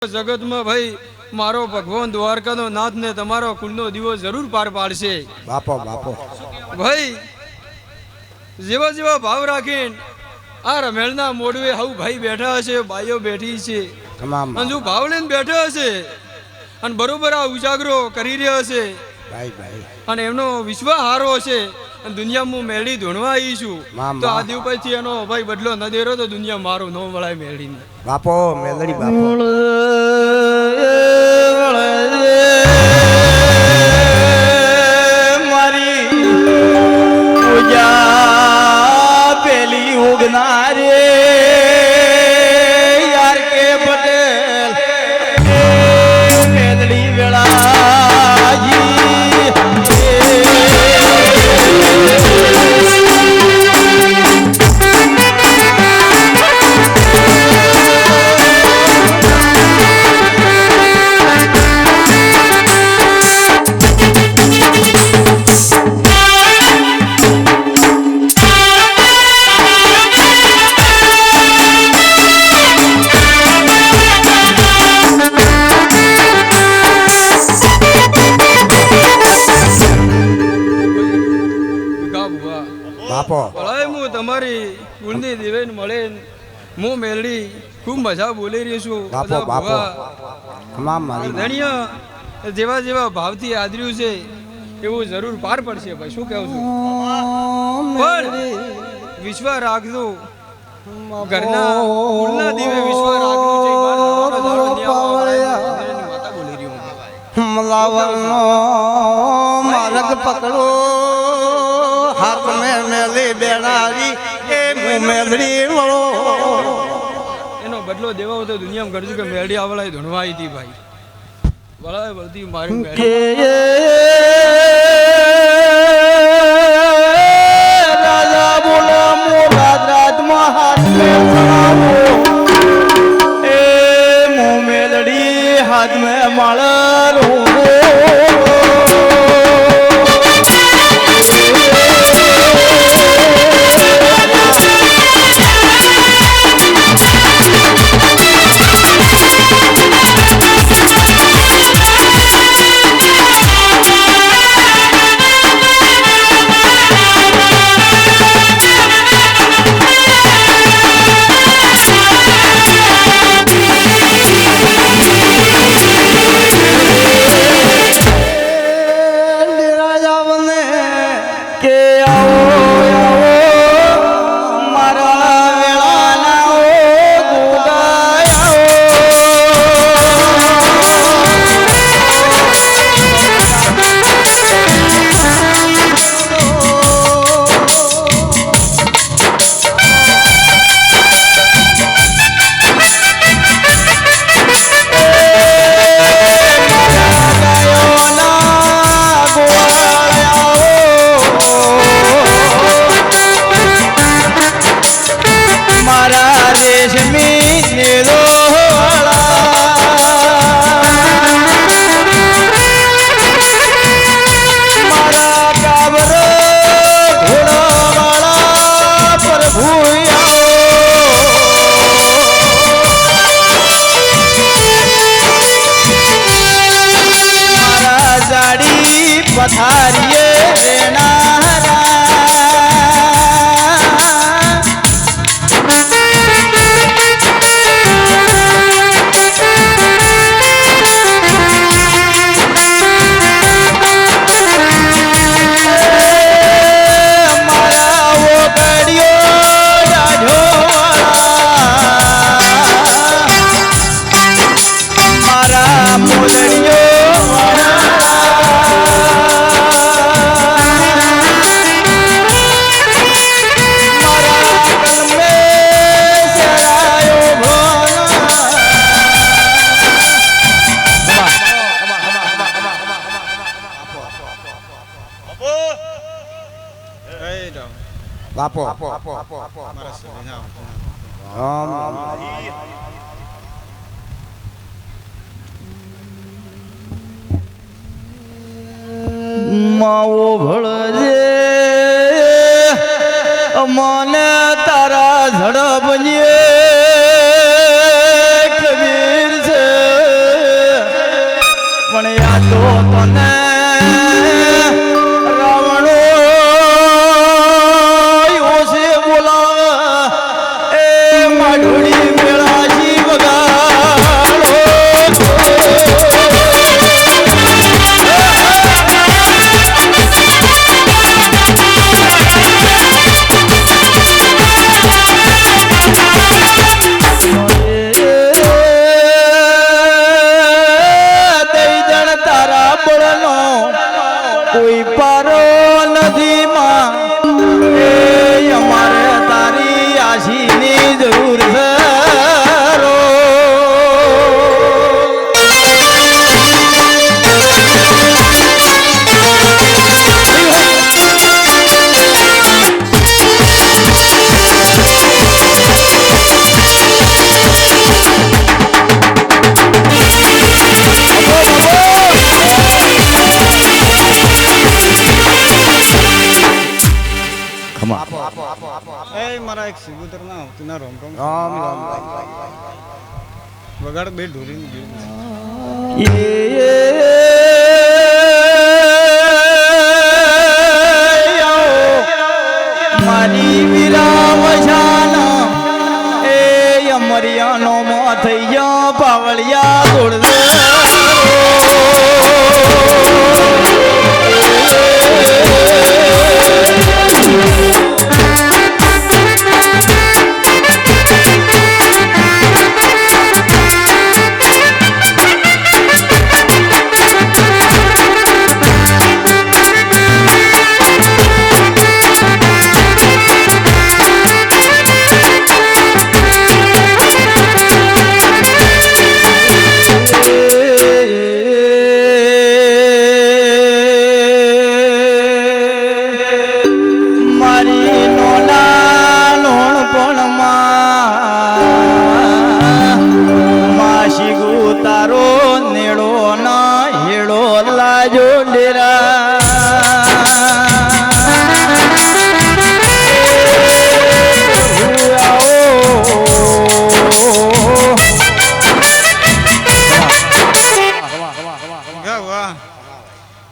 જગત માં ભાઈ મારો ભગવાન દ્વારકાનો નાથ ને તમારો કુલનો દીવો જરૂર પાર પાડશે બાપો બાપો ભાઈ જેવા જેવા ભાવ રાખીને આ રમેલના મોડવે હવ ભાઈ બેઠા હશે બાઈઓ બેઠી છે તમામ અને જો ભાવ લઈને બેઠા હશે અને બરોબર આ ઉજાગરો કરી રહ્યા હશે ભાઈ ભાઈ અને એમનો વિશ્વાસ હારો હશે અને દુનિયામાં મેળી ધોણવા આવી છું તો આ દીવ પછી એનો ભાઈ બદલો ન દેરો તો દુનિયા મારો ન વળાય મેળીને બાપો મેલડી બાપો મારી પૂજા પેલી ઉગનારે યાર કે પટેલ મેલડી વેળાજી તમારી કુળની દેવેન મળે હું મેલડી ખૂબ મજા બોલી રહી છું ધણિયા જેવા જેવા ભાવથી આદર્યું છે એવું જરૂર પાર પડશે ભાઈ શું કહું છું પણ વિશ્વાસ રાખજો ઘરના કુળના દેવે વિશ્વાસ રાખ્યું છે માતા બોલી રહી હું મલાવનો માર્ગ પકડો હાથ મેં મેલી બેનારી એ મેલડી મળો એનો બદલો દેવો તો દુનિયામાં કરજો કે મેલડી આવલાય ધણવાઈ હતી ભાઈ વળાય બધી મારી રાજા બોલા મોરા રાજમાં હાથ મેં ચડાવો એ મેલડી હાથ મેં માળા બાપો માવો ભળજે મને તારા ઝડપ કબીર છે તને રાવણો ઓસે બોલાવ એ માઢોળી મેળાજી વગાડો કોઈ પારો નથી માં એ અમારે તારી આશીની જરૂર છે રો. એ મારા એક સિબુતર ના આવતી ના રોમ રોમ રામ રામ વગાડ બે ઢોરીને ગયું મારી વિરાવશાના એ અમરિયાનો મો થઈ ગયો પાવળિયા દોડ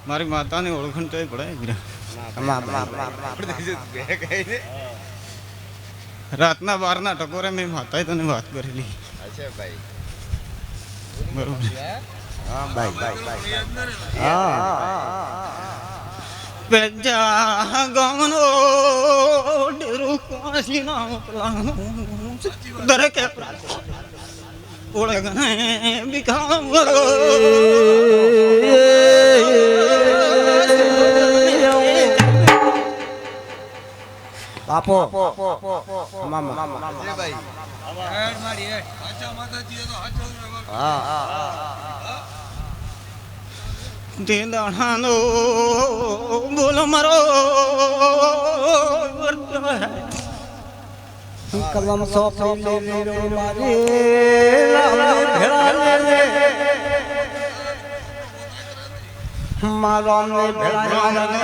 મારી માતાની ઓળખણ તો પડે રાતના 12ના ટકોરે મેં માતાએ તને વાત કરેલી બરોબર હા ભાઈ પેજા ગમનો ડેરો કોસીના પ્લાનો દરેકે ઓળખને બિકામરો બાપો મામા તે દાણાનો બોલો મારો કલમ સોપી લે મારી મારો ને ભેળા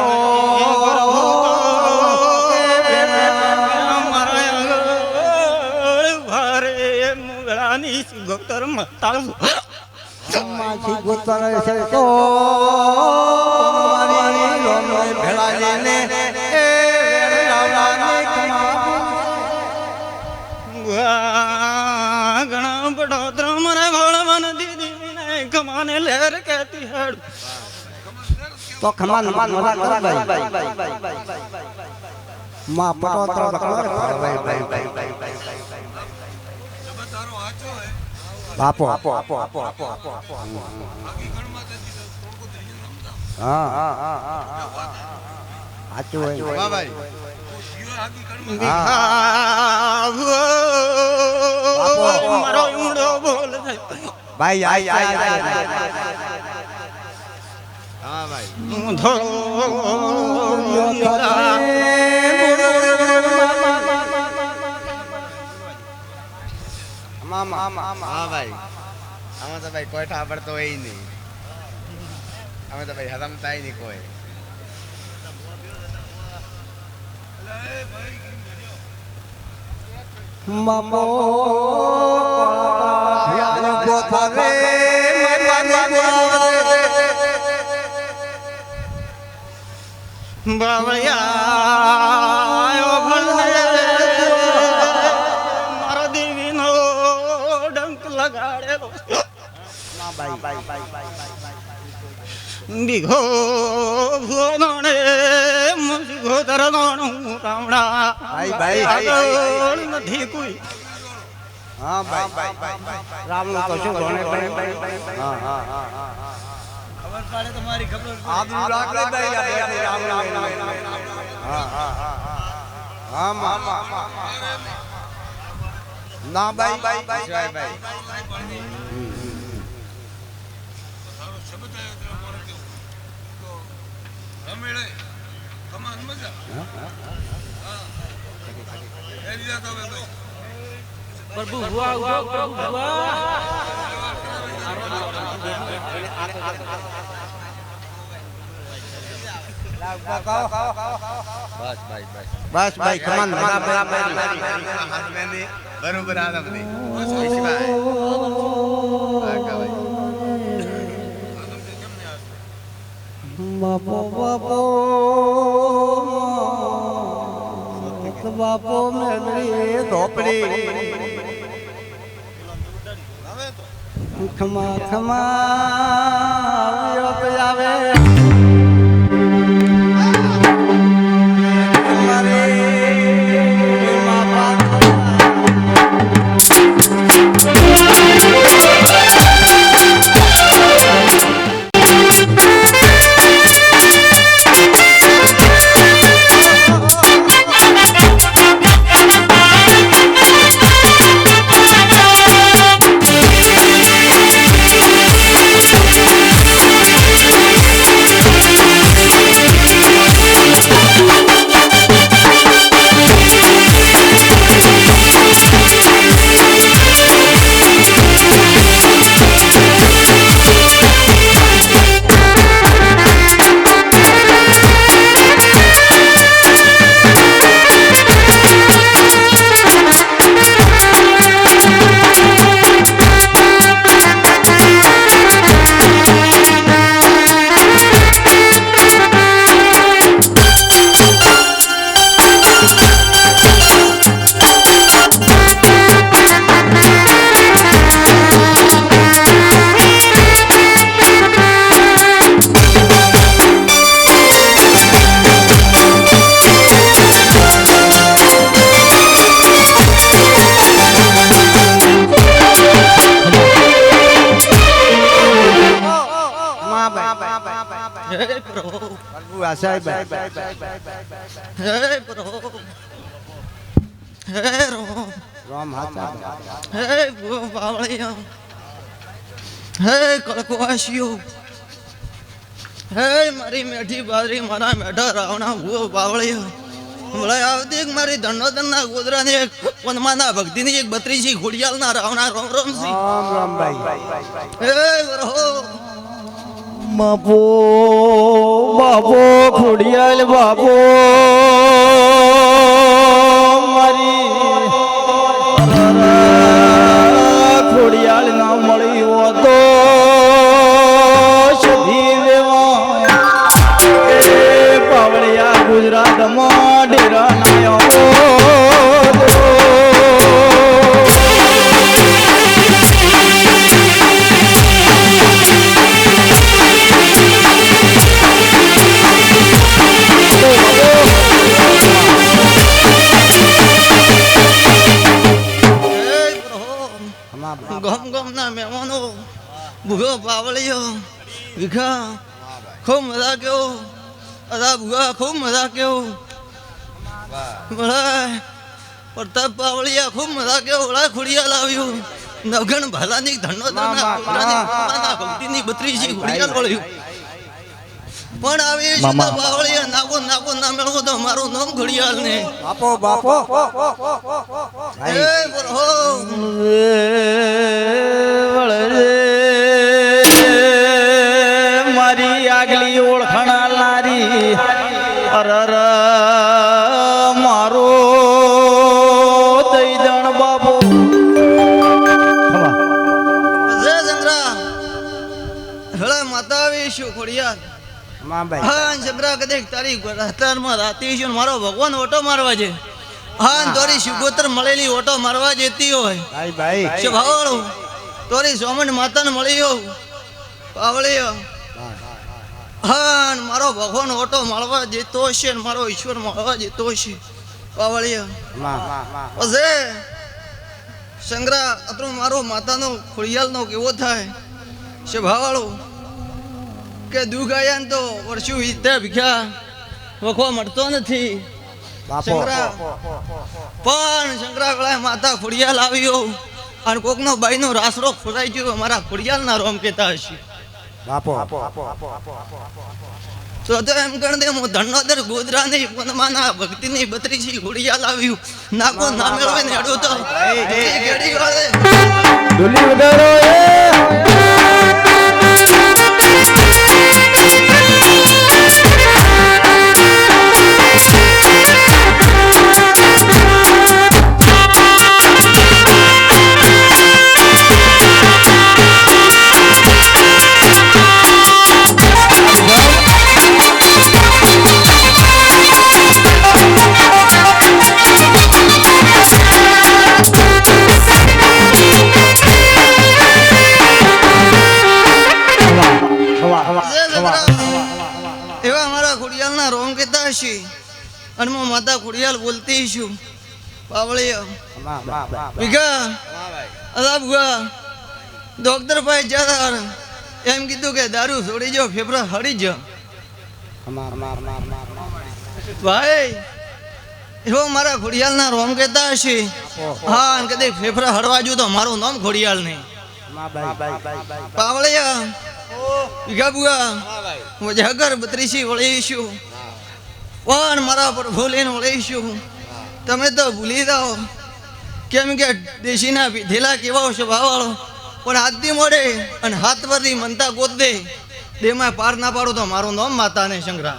ગોતર મતાલ માછી ગોતર છે તો મારી લોનો ભેળા ને એ લાવલાની કમા ઘણા બડોદર મને ભળવન દીદી ને કમાને લેર કહેતી હડ તો ખમાન ભાઈ માં પટોતરા બાપો હા સાચું હોય મારો ઊંડો બોલ ભાઈ હા ભાઈ હા ભાઈ આમાં તો ભાઈ કોઈ ઠાબર તો હોય નહીં અમે તો ભાઈ હરમતા નહીં કોઈ મામો બાવળિયા મારા દેવીનો ડંક લગાડેલો બીઘો ભોનોણે મુસીઘો તરણોણું રાવણા આગળ નથી કોઈ હા ભાઈ રામનું તો શું ગણે હા હા હા આબરૂ રાખે ભાઈ હા હા હા ના ભાઈ જય ભાઈ પ્રભુ હુઆ પ્રભુ હુઆ બસ ભાઈ કમાન બરોબર આદમ નહીં વિશ્વાય આગા ભાઈ બાપો બાપો બાપો મેરી ધોપડી ખમા ખમા આવે સાહેબ હે પ્રભુ હે રામ હાચા હે બાવળિયા હે કળકવાસીઓ હે મારી મેઠી બાદરી મારા મેઠા રાવણા ભૂ બાવળિયા મળે આવતી મારી ધનોધનના ગોદરાની એક પનમાના ભક્તિની એક 32 ખોડિયાલના રાવણા રોમ રોમ સી રામ રામ ભાઈ હે વરહો બાપો બાપો ખોડિયાલ બાપો મારી ખોડિયાલ ના મળ્યો તો સધી દેવા પાવળિયા ગુજરાતમાં ડેરા નાયો ગમ ગમ ના મહેમાનો ભૂગો પાવળિયો વિખા ખૂબ મજા કેવો અદા ભૂગા ખૂબ મજા કેવો બળા પ્રતાપ પાવળિયા ખૂબ મજા કેવો બળા ખોડિયા લાવ્યું નવગણ ભાલાની ધનોધનના ભક્તિની 32 ખોડિયા વળ્યું પણ આવી સીતા પાવળિયા નાગો નાગો ના મેળવો તો મારું નામ ખોડિયાલ ને બાપો બાપો હે બરહો મારી આગલી ઓળખાણા લારી અરર મારો દઈદણ બાપો જય ચંદ્રા હેળા માતા આવી શું ખોડિયાલ માં ભાઈ હા સંગ્રહ કદેક તારી રાતમાં રાતી છે ને મારો ભગવાન ઓટો મારવા છે હા ને તારી શિગોતર મળેલી ઓટો મારવા જતી હોય ભાઈ છે ભાવળો તારી સોમન માતાને મળી હોવ પાવળી હા ને મારો ભગવાન ઓટો મળવા જતો હશે ને મારો ઈશ્વર મળવા જતો હશે પાવળી પછી સંગ્રહ અત્રું મારો માતાનો ખોડિયાલનો કેવો થાય છે ભાવાળો કે દુઃખ આયા ને તો વર્ષું વીતે ભીખ્યા વખવા મળતો નથી સંગ્રહ પણ સંગ્રહ ગળાએ માતા ખોડિયાલ આવ્યો અને કોકનો બાઈનો રાસરો ફોરાઈ ગયો અમારા ખોડિયાલના રોમ કહેતા હશે બાપો તો એમ કણ દે હું ધનોદર ગોધરાની પનમાના ભક્તિની બત્રીસી ખોડિયાલ આવ્યું નાકો ના મેળવે ને અડો તો ઘડી વાળે ડોલી વગાડો એવા મારા ખોડિયાલના રોમ કહેતા હશે અને હું માતા ખોડિયાલ બોલતી છું પાવળી ભીખા અદા ભુગા ડોક્ટર ભાઈ જતા એમ કીધું કે દારૂ છોડી જાઓ ફેફડા હળી જાઓ ભાઈ એવો મારા ખોડિયાલના રોમ કહેતા હશે હા અને કદી ફેફડા હળવા જો તો મારું નામ ખોડિયાલ નહીં પાવળિયા ભીખા ભુગા મજાગર બત્રીસી વળીશું પણ મારા પર ભૂલીને વળીશું તમે તો ભૂલી જાઓ કેમ કે દેશીના પીધેલા કેવા સ્વભાવવાળો પણ હાથથી મોડે અને હાથ પરથી મનતા ગોત દે દેમાં પાર ના પાડો તો મારું નામ માતાને સંગ્રહ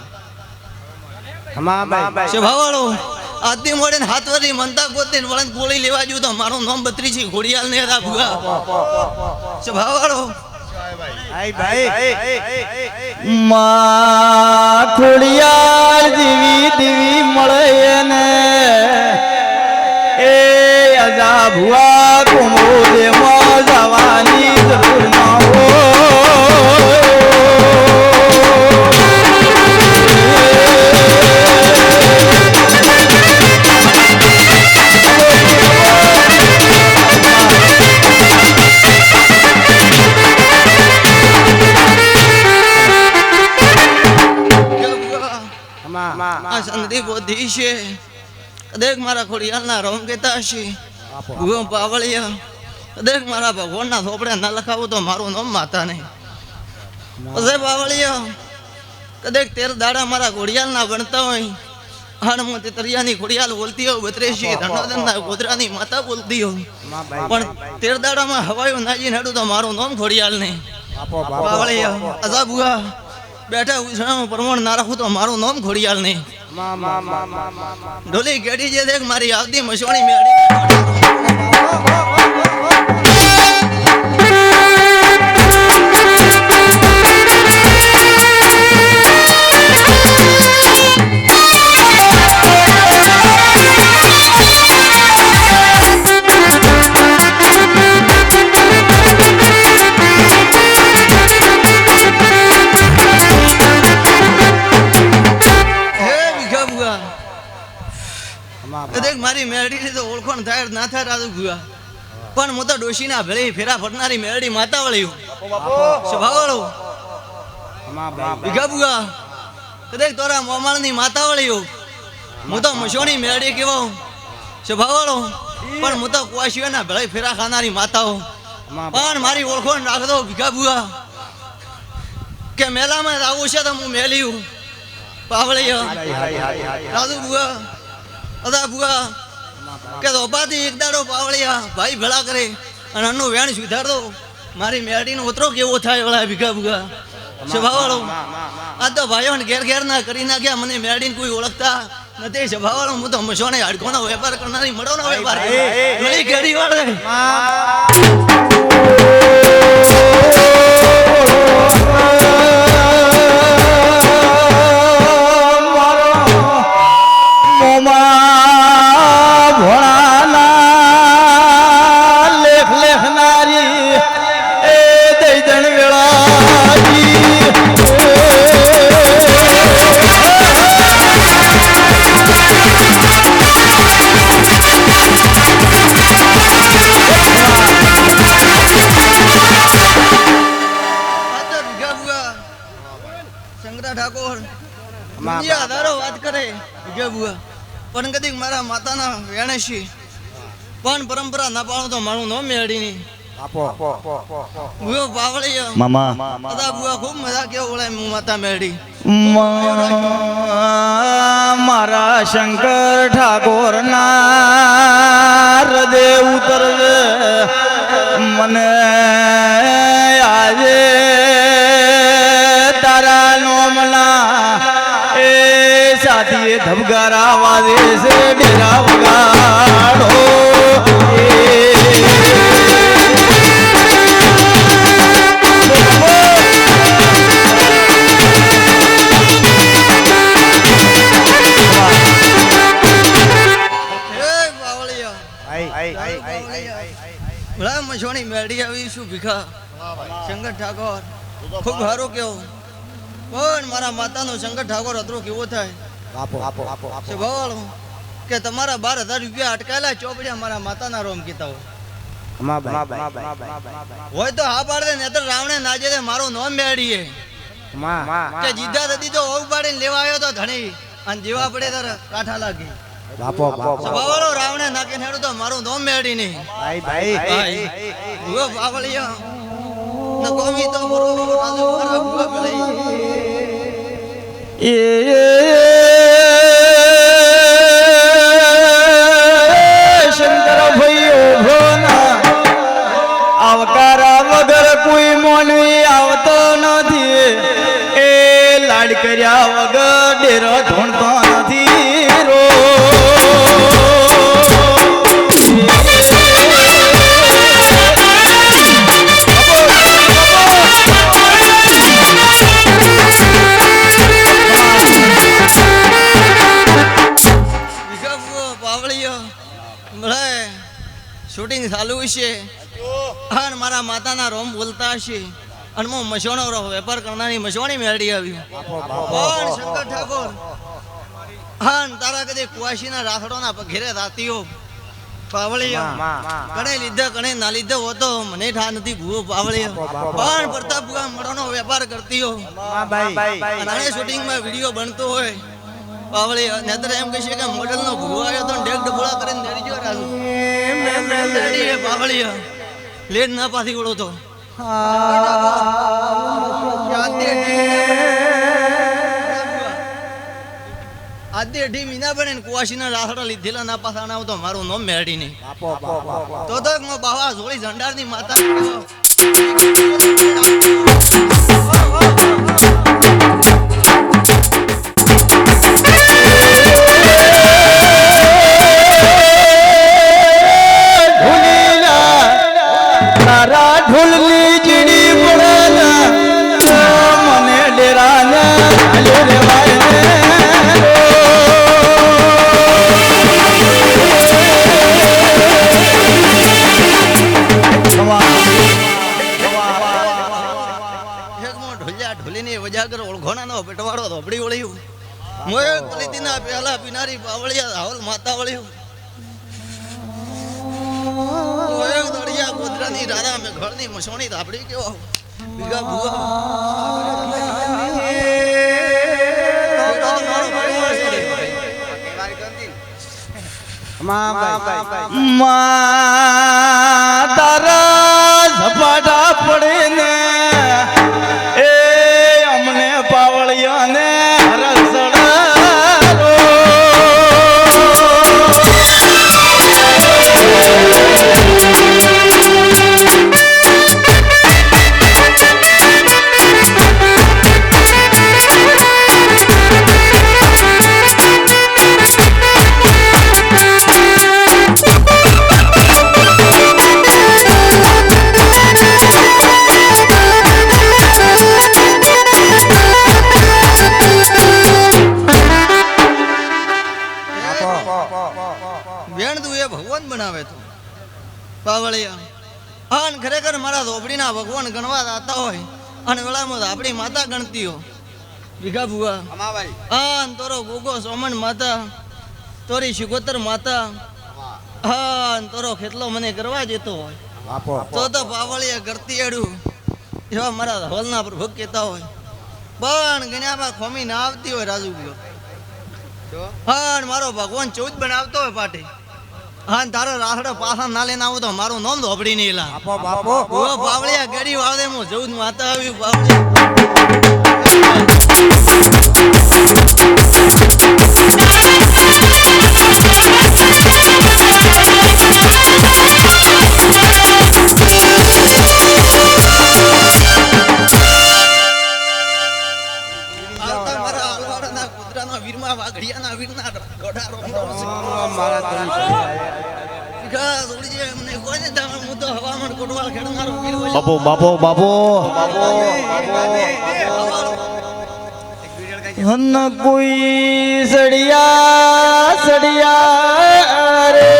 સ્વભાવવાળો હાથથી મોડે ને હાથ પરથી મનતા ગોત દે વળન ગોળી લેવા જો તો મારું નામ બત્રીસી ઘોડિયાલ ને હતા ભુગા સ્વભાવવાળો માં ખોડિયાલ દીવી દીવી મળે ને એ અજા ભુવા કુમોદેમાં જવાની જરૂર ના આ સંધિ બોધી છે કદેક મારા ખોડિયાલના રોમ કહેતા હશે ભૂવો પાવળિયા કદેક મારા ભગવાનના થોપડે ના લખાવું તો મારું નામ માતા નહીં પછી પાવળિયા કદેક 13 દાડા મારા ખોડિયાલના ગણતા હોય હાણ હું તેતરિયાની ખોડિયાલ બોલતી હોઉં બત્રેશી ધનોદનના ગોધરાની માતા બોલતી હોઉં પણ 13 દાડામાં હવાયું નાજી નડું તો મારું નામ ખોડિયાલ નહીં પાવળિયા અજા ભુવા બેઠા ઉછળામાં પ્રમાણ ના રાખું તો મારું નામ ખોડિયાલ નહીં ઢોલી કેડી જે દેખ મારી આવતી મસોણી મેળી મારી મેરડી તો ઓળખણ થાય ના થાય રાજુ ભુવા પણ હું તો ડોશીના ભેળી ફેરા ફરનારી મેરડી માતા વળી સ્વભાવવાળો ભીખા ભુવા કદેક તોરા મોમાળની માતા વળી હું તો મસોણી મેરડી કેવો સ્વભાવવાળો પણ હું તો કુવાશીઓના ભેળી ફેરા ખાનારી માતાઓ પણ મારી ઓળખણ રાખતો ભીખા ભુવા કે મેલામાં આવું છે તો હું મેલ્યું પાવળી રાજુ ભુવા અદા ભુવા કે ધોપાથી એક દાડો પાવળિયા ભાઈ ભેળા કરે અને અન્નું વેણ સુધાર દો મારી મેરડીનો ઉતરો કેવો થાય વળા ભીખા ભુગા સ્વભાવવાળો આ તો ભાઈઓને ઘેર ઘેર ના કરી નાખ્યા મને મેરડીને કોઈ ઓળખતા નથી સ્વભાવવાળો હું તો મસોને હાડકોનો વેપાર કરનારી મળોનો વેપાર ઘડી વાળે શંકરા ઠાકોર દુનિયા હજારો વાત કરે વિજય બુઆ પણ કદી મારા માતાના વેણેશી પણ પરંપરા ના પાડું તો મારું નો મેળી નહીં બુઆ પાવળી મામા બધા બુઆ ખૂબ મજા કેવો બોલે હું માતા મેળી મારા શંકર ઠાકોર ના હૃદય ઉતરવે મને આજે તારા નોમના એ સાથીએ ધબકારા વાજે છે ડેરા વગાડો ભલા મશોણી મેળી આવી શું ભીખા શંકર ઠાકોર ખૂબ સારું કેવું પણ મારા માતાનો શંકર ઠાકોર અતરો કેવો થાય સ્વભાવ કે તમારા 12,000 રૂપિયા અટકાયેલા ચોપડિયા મારા માતાના રોમ કીતા હોય તો હા પાડે ને તો રાવણે નાજે મારો નોમ મેળીએ કે જીદ્દા હતી તો હોવ પાડીને લેવા આવ્યો તો ધણી અને જેવા પડે તારે કાઠા લાગી સભાવાળો રાવણે નાખીને હેડું તો મારું નોમ મેળી નહીં ભૂવો પાવળિયા ન કોમી તો મરો રાજુ મારા ભૂવા ભલાઈ શંકર ભાઈઓ ભોના આવકારા વગર કોઈ મોનવી આવતો નથી એ લાડ કર્યા વગર ડેરો ધોણતો નથી રો શૂટિંગ ચાલુ છે અને મારા માતાના રોમ બોલતા હશે અને હું મસોણો વેપાર કરનારી મસોણી મેળી આવ્યું પણ શંકર ઠાકોર હા તારા કદી કુવાસીના રાથડોના ઘેરે રાતીઓ પાવળિયા કણે લીધા કણે ના લીધા હોતો મને ઠા નથી ભૂવો પાવળિયા પણ પ્રતાપ ભૂવા મળવાનો વેપાર કરતી હો અને શૂટિંગમાં વિડીયો બનતો હોય પાવળિયા નેતર એમ કહેશે કે મોડેલનો ભૂવો આવ્યો તો ડેક ડબોળા કરીને દેડી ગયો રાજુ પાવળિયા લેટ ના પાછી વળો તો આદે અઢી મીના બને કુવાસીના રાથડા લીધેલા ના પાછા ના તો મારું નોમ મેળી નહીં તો બાવા જોડી ઝંડારની માતા ઢોલની ચીડી પડે મને ડેરાને હાલ્યો રેવાય ઢોલીની વજાગર ઓળખોના નો પેટવાડો ધોબડી વળ્યું મોય કલીતીના પેલા પીનારી પાવળિયા રાહુલ માતા વળ્યું ગોદરાની રારા મે ઘરની મસોણી ધાબડી કેવો બીગા ભૂવા તારા ઝપાટા પડે ને એ અમને પાવળિયા ને પાવળિયા અને ખરેખર મારા ધોબડીના ભગવાન ગણવા આતા હોય અને વેળામાં આપણી માતા ગણતી હો ભીખા ભુવા હા તોરો ગોગો સોમન માતા તોરી શિકોતર માતા હા તોરો ખેતલો મને કરવા જતો હોય તો પાવળિયા કરતી એડું એવા મારા હવલના પ્રભુ કહેતા હોય પણ ગણ્યામાં ખોમી ના આવતી હોય રાજુ ગયો તો હા ને મારો ભગવાન 14 બનાવતો હોય પાટે હા ને તારો રાહડો પાછા ના લઈને આવું તો મારું નામ ધોબડી નહીં લા બાપો બાપો ઓ બાવળિયા ગડી વાળે હું જઉં માતા આવ્યું બાવળિયા આવતા મારા હલવાડાના કૂતરાના વીરમાં વાઘડિયાના વીરના ગોઢારો મારા તન ગા થોડી જે એમને કોઈ ને તમે હું તો હવામાન કોટવાલ ખેડનારો વીર હોય બાપો બાપો બાપો હન કોઈ સડિયા સડિયા રે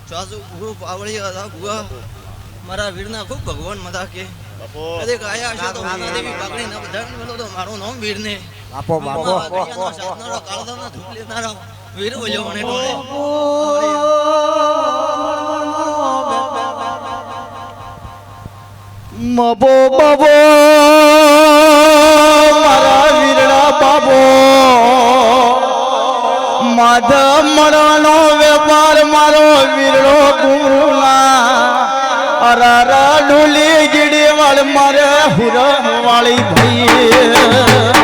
સાસુ ગુરુ પાવળિયા હતા ગુવા મારા વીરના ખૂબ ભગવાન મતા કે કદે આયા હશે તો માતા દેવી પાકડી ના બધા મેલો તો મારું નામ વીર ને બાપો બાપો સાતનારો કાળદાનો ધૂપ લેનારો વીર બોલ્યો મને ટોળે મબો બબો મારા વીરડા બાબો માધવ મળવાનો વેપાર મારો વીરડો ગુરુના અરારા ઢોલી ગીડી વાળ મારે હુર વાળી ભાઈ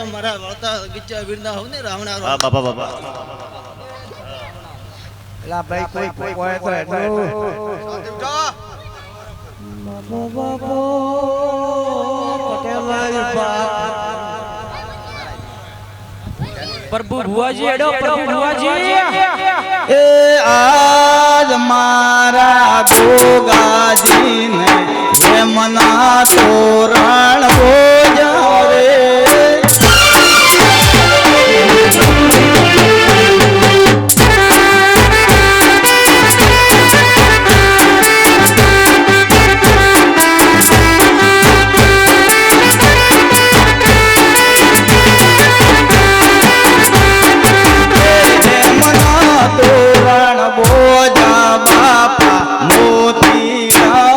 મારા વળતા ગીચા વીરના હોવ ને રાવણા બાપા બાપા એલા ભાઈ કોઈ કોઈ તો એટલું પ્રભુ ભુવાજી એડો પ્રભુ ભુવાજી એ આજ મારા ગોગાજીને હે મના તોરણ બોજા રે તોરણ બોજા બાપા મોતી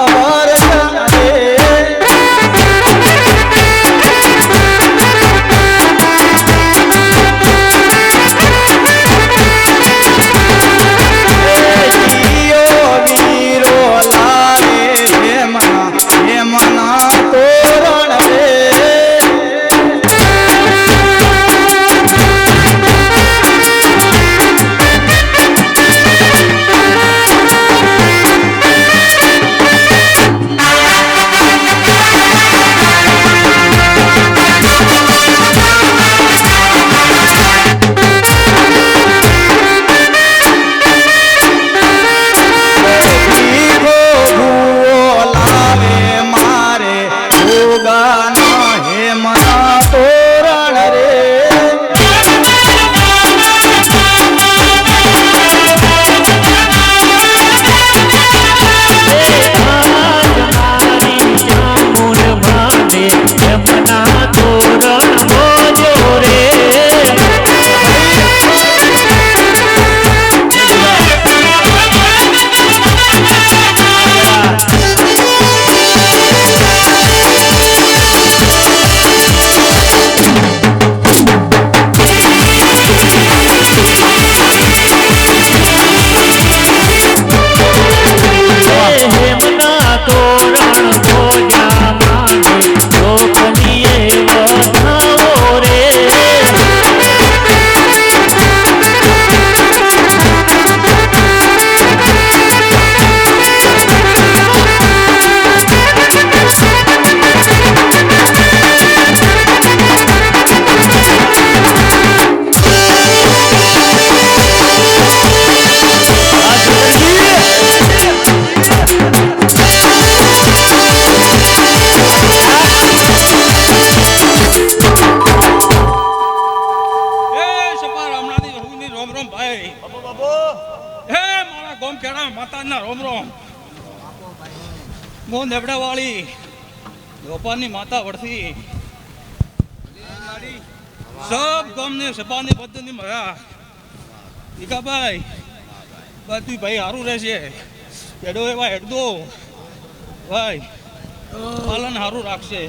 વરસ મો નેબડા વાળી ગોપાલની માતા વડથી સબ ગામને સભાને બધાને મળ્યા ભીખાભાઈ બધું ભાઈ સારું રહેશે હેડો એવા હેડદો ભાઈ પાલન સારું રાખશે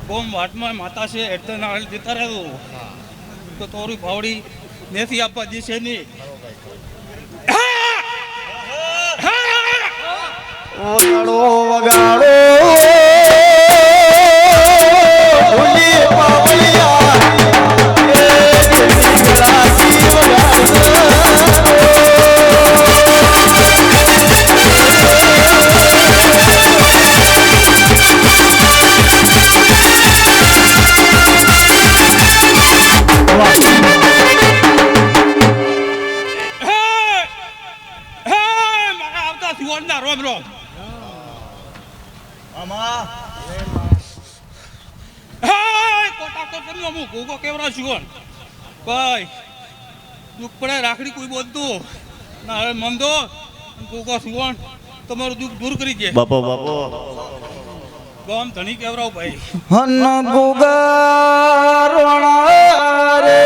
ગોમ વાટમાં માતા છે હેડતા ના જતા રહેતો તો તોરી ભાવડી નથી આપવા દેશે નહીં વગાડો વગાડો ભૂલી પાવલિયા એ નીકળાતી વગાડો મારા આવતા સુવર્ણના રોમ રોમ કોટા તો અમુક ગોગો કેવરા છું ભાઈ દુઃખ પડે રાખડી કોઈ બોલતું ના હવે મંદો ગોગો સુવર્ણ તમારું દુઃખ દૂર કરી દે બાપો બાપો ગામ ધણી કેવરાવ ભાઈ હન ગુગારણા રે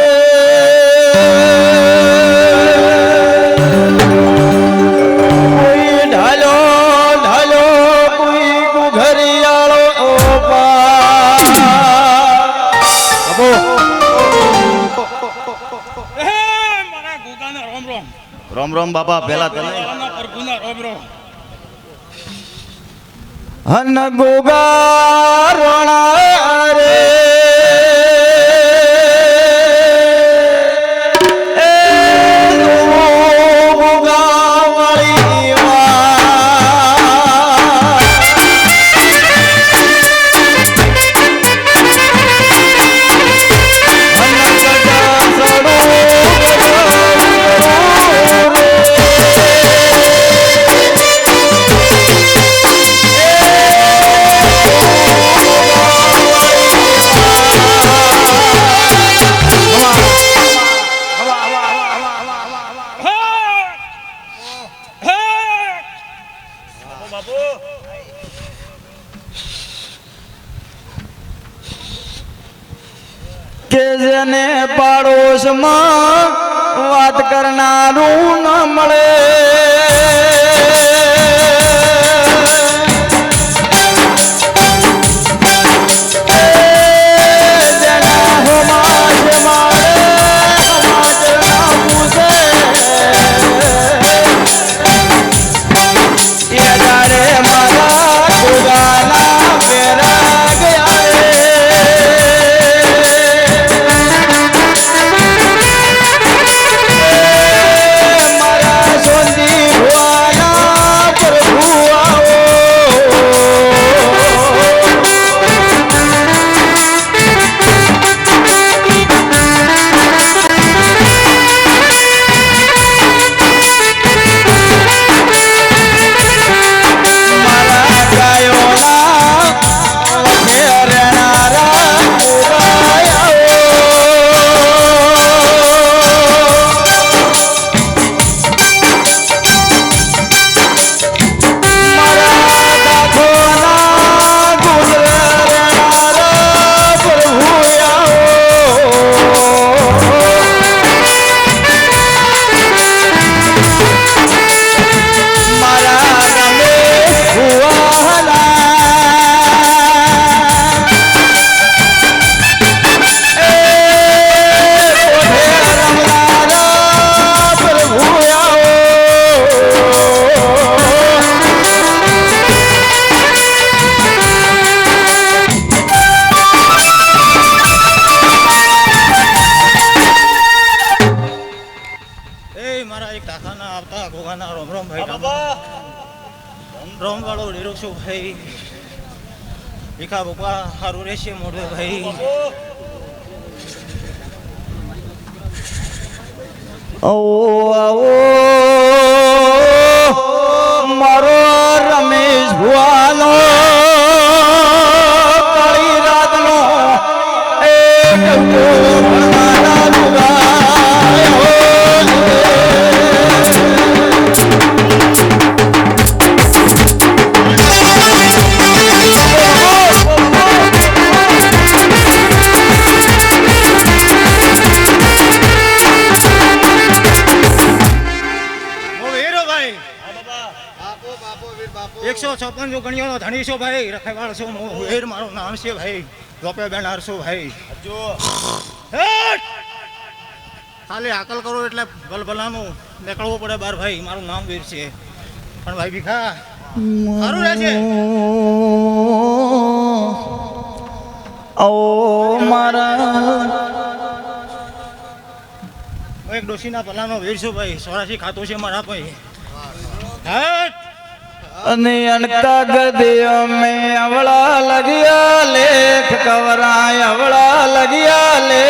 કોઈ ઢાલો ઢાલો કોઈ ગુઘરિયાળો મારા ગોગાના રોમ રોમ રામ રામ બાપા પેલા તને પ્રભુના રોમ રોમ હન ગુગારણા રે કે જેને પાડોશમાં વાત કરનારું ન મળે જેના હોમાશ મારે સમાજ ના પૂછે એ જારે મારા ગોગાના પેરા ગયા રોમ વાળો લીરો છું ભાઈ ભીખા બાપા સારું રહેશે મોઢું ભાઈ આવો મારો રમેશ ભુવાનો કાળી રાતનો એ ભગવાના લુગાયો સરપંચ ગણિયોનો ધણી છો ભાઈ, રખેવાળ છો, હેર મારું નામ છે ભાઈ, લોપે બેન હરસો ભાઈ. હેટ! ખાલી આકલ કરો એટલે ભલભલાનું નીકળવું પડે બાર ભાઈ. મારું નામ વીર છે પણ ભાઈ ભીખા સારું રહેશે. ઓ મારા એક ડોશીના પલાનો વીર છું ભાઈ, 84 ખાતું છે મારા ભાઈ. હેટ! અને અનકા ગદિયો મે અવળા લગિયા લેખ કવરાય અવળા લગિયા લે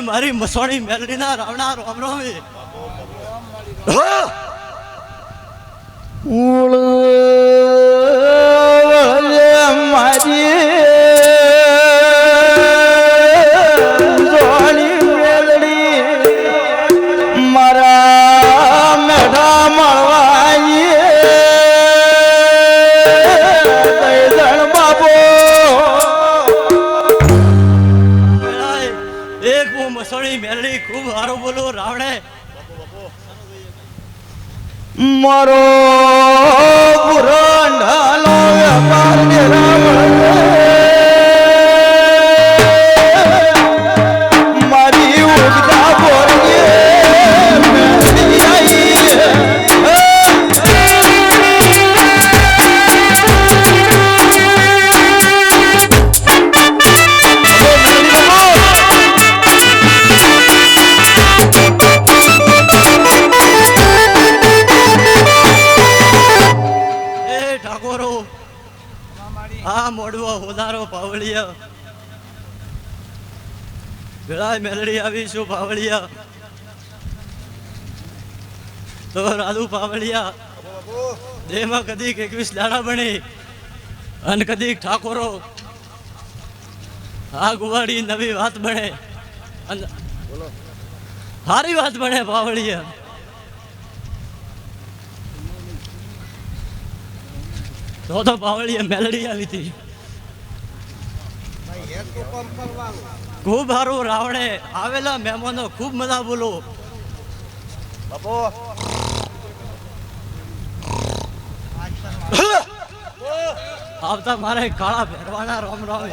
મારી મસોણી મેલડીના રાવણા રોમ રોમી મારી સોણી મેલડી મારા મેઢા મળવાઈએ દૈદણ બાપો એક હું મસોણી મેલડી ખૂબ સારું બોલું રાવણે મારો પુરાંડાનો વેપાર મારી ઉગતા બોરીએ આ મોડવો હોદારો પાવળિયા ગળાય મેલડી આવીશું પાવળિયા તો રાધુ પાવળિયા દેમાં કદીક 21 દાડા બને અને કદીક ઠાકોરો આ ગુવાડી નવી વાત બને સારી વાત બને પાવળિયા તો પાવળીએ મેલડી આવી હતી ખૂબ સારું રાવણે આવેલા મહેમાનો ખૂબ મજા બોલો આવતા મારે કાળા ભેરવાના રોમ રોમે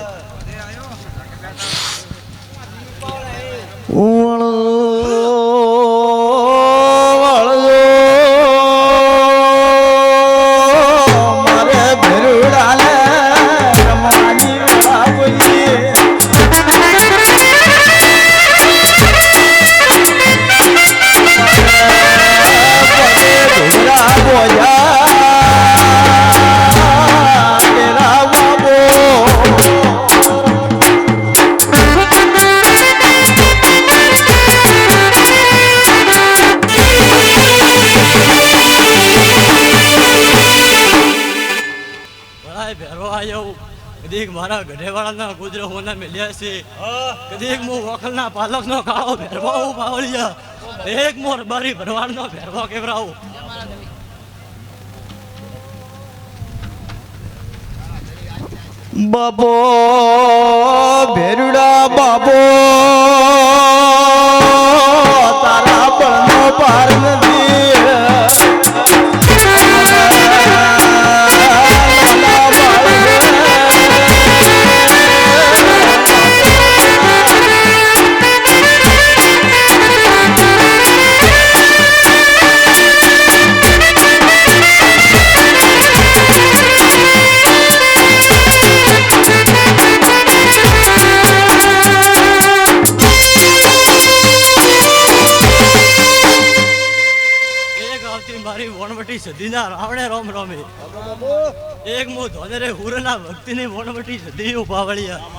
મારા ગઢેવાળાના ગુજરો હોના મેલ્યા છે કદીક મો વખલના પાલકનો કાળો ભેરવાઓ બાવળિયા એક મોર બારી ભરવાડનો ભેરવો કેવરાઓ બાબો ભેરુડા બાબો તારા બળનો પાર નથી મારી વણવટી સદીના રાવણે રોમ રોમે એક મો ધોનેરે હુરના ભક્તિની વણવટી સદી ઉભાવળિયા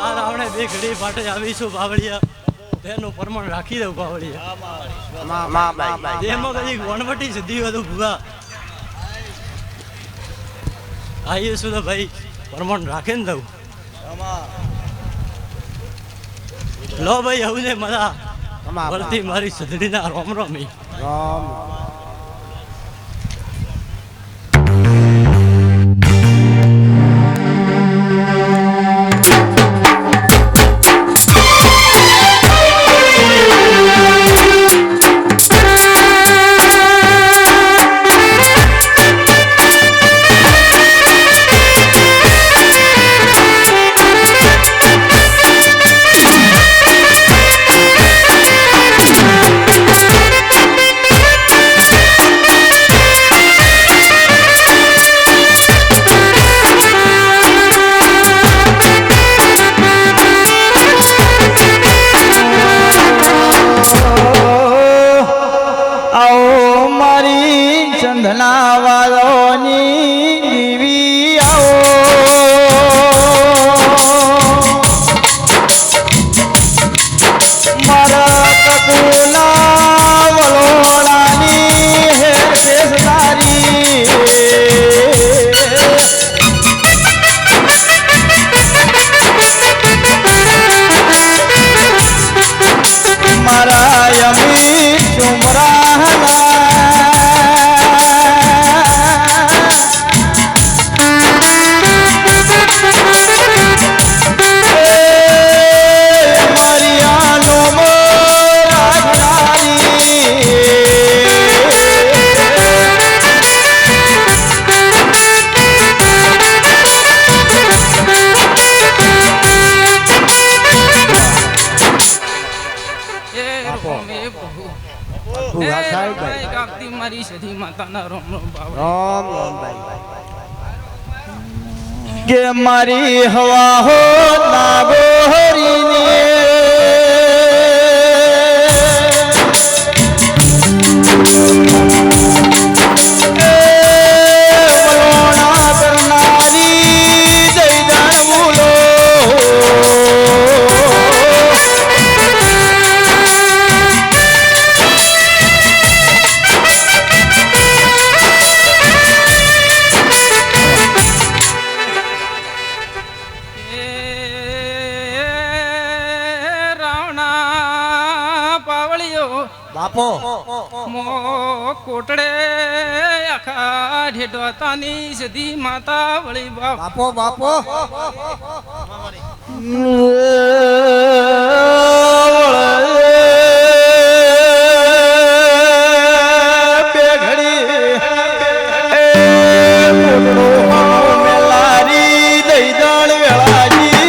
આ રાવણે બે ઘડી પાટે આવીશું બાવળિયા તેનું પ્રમાણ રાખી દઉં બાવળિયા જેમાં કદી વણવટી સદી હતું ભૂગા આવીશું તો ભાઈ પ્રમાણ રાખીને દઉં લો ભાઈ આવું ને મજા વળતી મારી સદડીના રોમ રોમી મારી સધી માતાના રોમ રોમ રામ રામ ભાઈ કે મારી હવા હો નાગોરીની બાપો મો કોટડે આખા ઢેડોતાની સધી માતા વળી બાપો બાપો બે ઘડી મેલારી દઈ દળ વેળાજી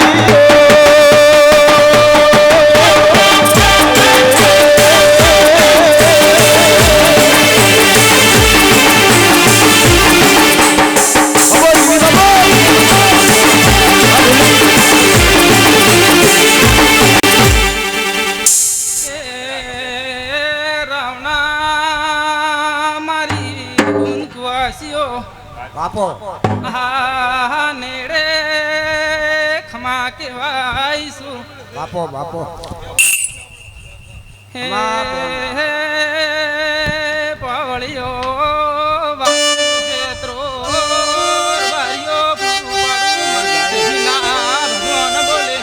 બાપો હા નેડે ખમા કેવાઈશું બાપો બાપો હે પાવ બાવળિયો વાળું ક્ષેત્રો બારીઓ પૂરું પાડું સજીના ભગવાન બોલે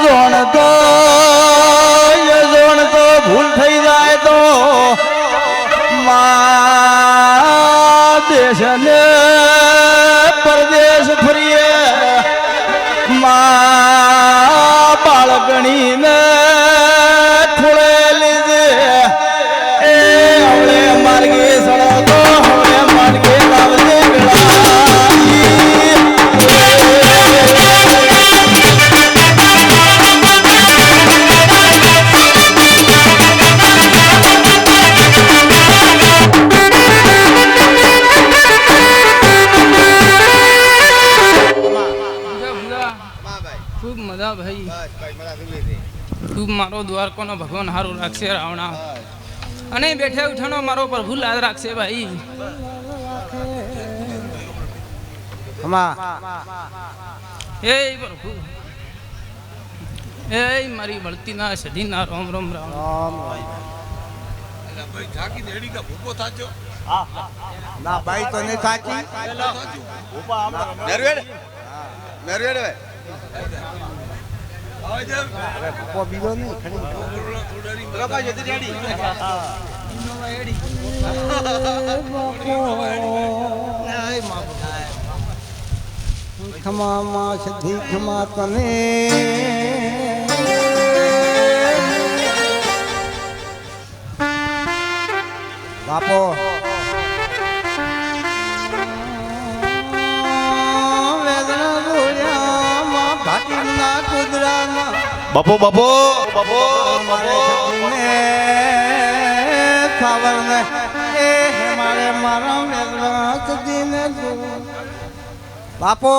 જોણ તો ભૂલ થઈ જાય તો દેશ ને પરદેશ ફરીએ બાળકણી ને ખોળે લીધે એ હવે માર્ગે સડકો હવે માર્ગે લાવજે ખૂબ મજા ભાઈ બસ ભાઈ મને સુવી દે ખૂબ મારો દ્વારકાનો ભગવાન હારું રાખશે રાવણા અને બેઠે ઉઠાનો મારો પ્રભુ લાદ રાખશે ભાઈ એ પ્રભુ એ મારી વળતીના સધીના રોમ રોમ રામ ના ભાઈ તો નહીં સાચી નરવેડ નરવેડ ભાઈ બીજો નહીં રોકા જતી રેડી ખમા માં સિદ્ધિ ખમા તને બાપો વેદના ગોળ્યામાં ભાટીના કુદરામાં બપો બપો બપો સાવર ને એ મારે મારા વેદના સદીને બાપો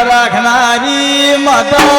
રાખનારી માતા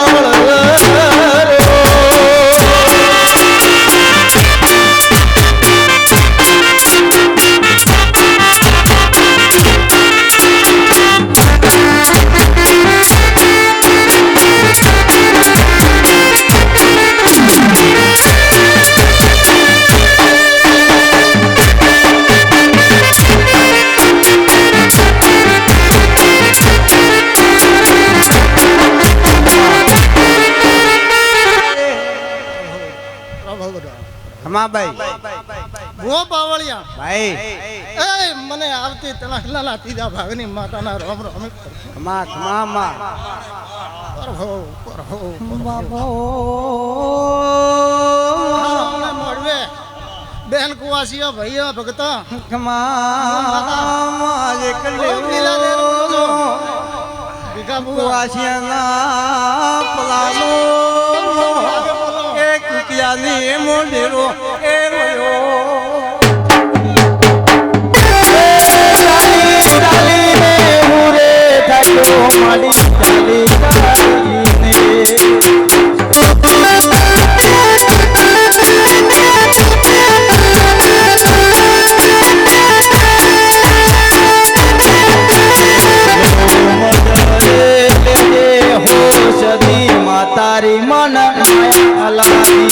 ભો બાવળિયા ભાઈ એ મને આવતી તલાખલાલા ત્રીજા ભાગની માતાના રોમ રોમ ખમા ખમા માં પરહો પરહો બાપો મળવે બેન કુવાસીઓ ભાઈઓ ભગતા ખમા માં એકલે ભીખા કુવાસિયાના પલાનો એક રૂપિયાની મોઢેરો એ તારી મન અલાદી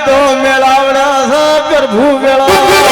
તો મેળાવડા છે પ્રભુ મેળાજી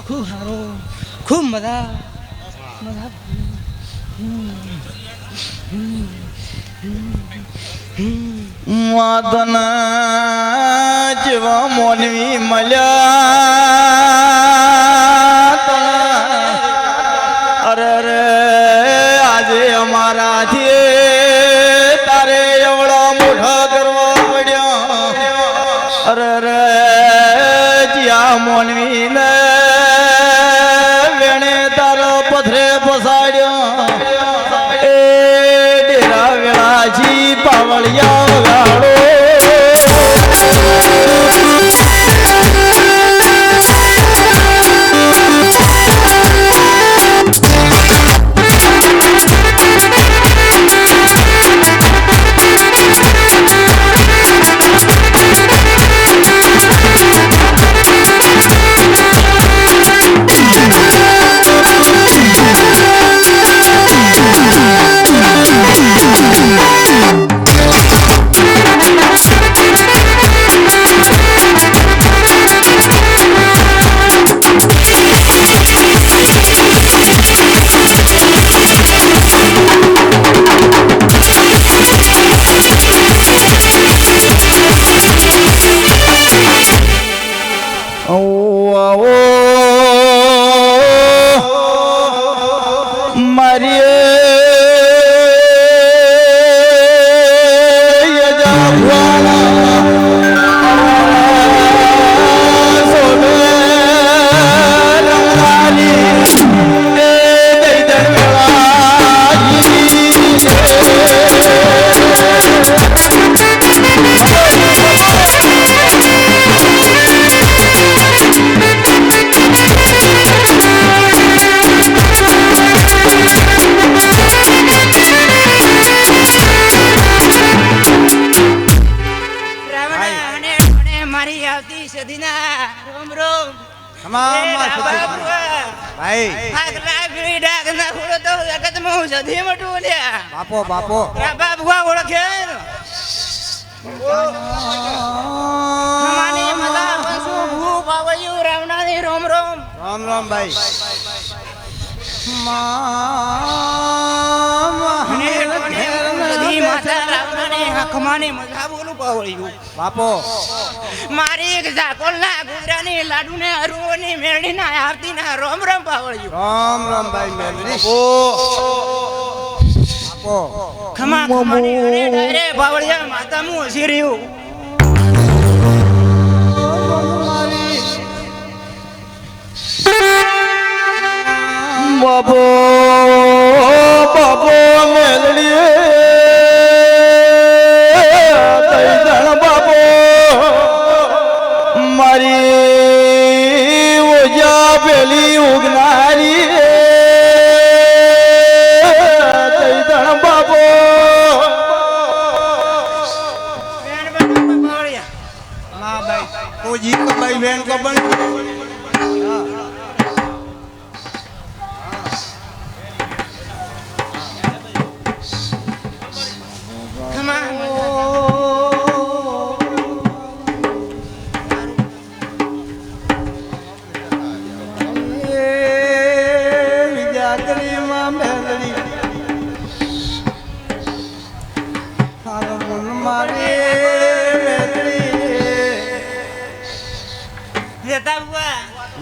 ખૂબ સારો ખૂબ મજા માતના જેવા મોનવી મળ્યા અરે રે આજે અમારાથી તારે એવડા મોઢા કરવા પડ્યા અરે રે જ્યાં મોનવી ને વેણે તારો પથરે પસાડ્યો એ ડેરા વેળાજી પાવળિયા ગાડો બાપો બાપો બાપુઆ ઓળખે રોમ રોમ રામ રામ ભાઈ બાપો મારી એક ઝાકોલના ગુજરાની લાડુને હરુઓની મેળીના આરતીના રોમ રોમ પાવળ્યું રામ રામ ભાઈ મેલડી ખમા ખમાની અરે બાવળિયા માતા હું હસી રહ્યું બાબો બાબો મેલડીએ તૈદણ બાબો મારી ઓજા પેલી ઉગનારી તૈદણ બાબો હા ભાઈ તો જી ભાઈ બેન કબન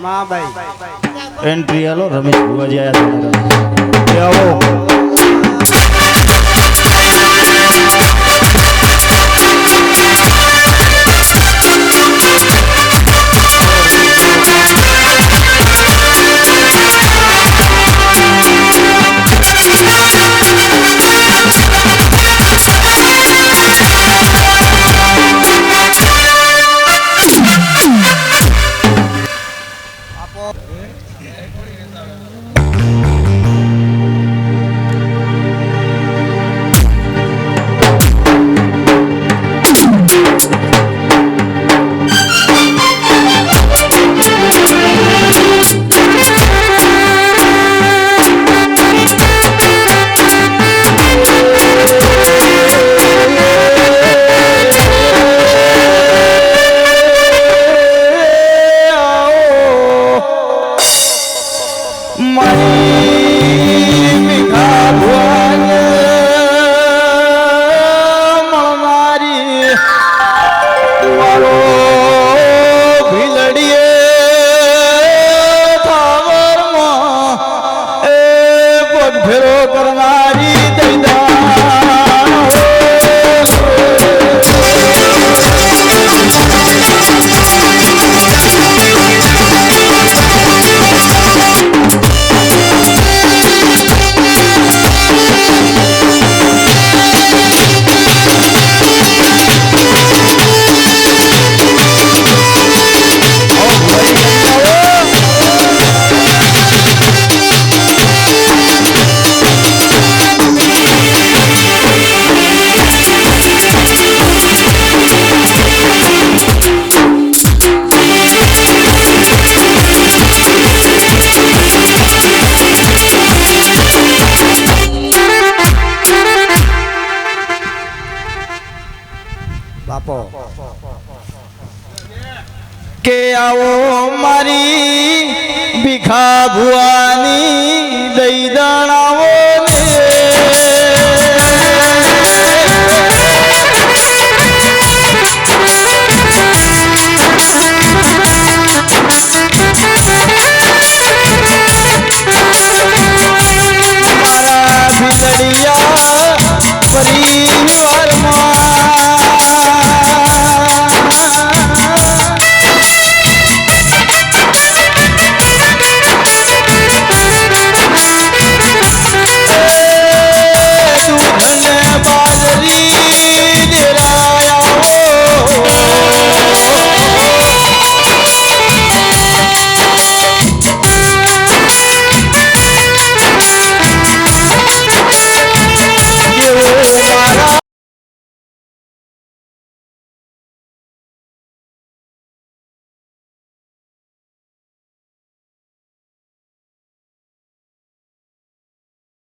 માં ભાઈ એન્ટ્રી આલો રમેશ ભુવાજી આયા આવો કે આવો મારી ભીખા ભુવાની દઈ દણાવો